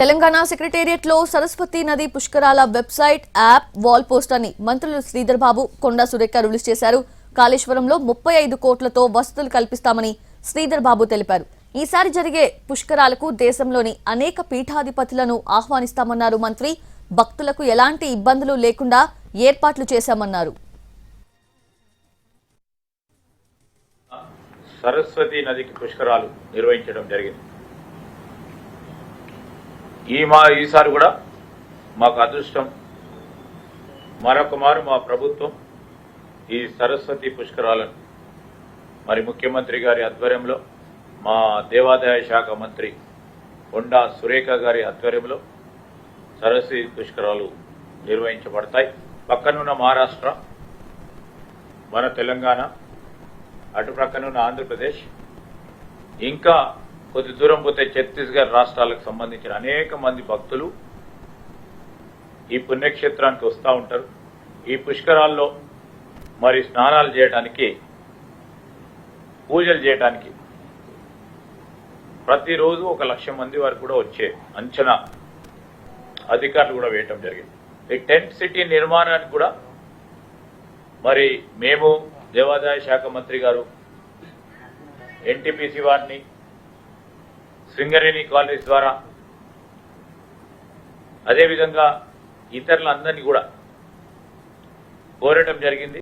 Telangana secretariat లో సరస్వతి నది పుష్కరాల వెబ్సైట్ యాప్ వాల్ పోస్టర్ ని మంత్రులు శ్రీధర్ బాబు కొండా సురేఖ రిలీజ్ చేశారు. కాళేశ్వరంలో 35 కోట్లతో వసతులు కల్పిస్తామని శ్రీధర్ బాబు తెలిపారు. ఈసారి జరిగే పుష్కరాలకు దేశంలోని అనేక పీఠాధిపతులను ఆహ్వానిస్తామన్నారు మంత్రి. భక్తులకు ఎలాంటి ఇబ్బందులు లేకుండా ఏర్పాట్లు చేశామన్నారు. సరస్వతి నదికి పుష్కరాలు నిర్వహించడం జరిగింది. ఈసారి కూడా మాకు అదృష్టం, మరొక మారు మా ప్రభుత్వం ఈ సరస్వతి పుష్కరాలను మరి ముఖ్యమంత్రి గారి ఆధ్వర్యంలో, మా దేవాదాయ శాఖ మంత్రి కొండా సురేఖ గారి ఆధ్వర్యంలో సరస్వతి పుష్కరాలు నిర్వహించబడతాయి. పక్కనున్న మహారాష్ట్ర, మన తెలంగాణ, అటు ప్రక్కనున్న ఆంధ్రప్రదేశ్, ఇంకా కొద్ది దూరం పోతే ఛత్తీస్గఢ్ రాష్ట్రాలకు సంబంధించిన అనేక మంది భక్తులు ఈ పుణ్యక్షేత్రానికి వస్తూ ఉంటారు. ఈ పుష్కరాల్లో మరి స్నానాలు చేయడానికి, పూజలు చేయడానికి ప్రతిరోజు 1,00,000 మంది వరకు కూడా వచ్చే అంచనా అధికారులు కూడా వేయటం జరిగింది. ఈ టెంట్ సిటీ నిర్మాణానికి కూడా మరి మేము దేవాదాయ శాఖ మంత్రి గారు, ఎన్టీపీసీ వారిని, సింగరేణి కాలేజ్ ద్వారా, అదేవిధంగా ఇతరులందరినీ కూడా కోరటం జరిగింది.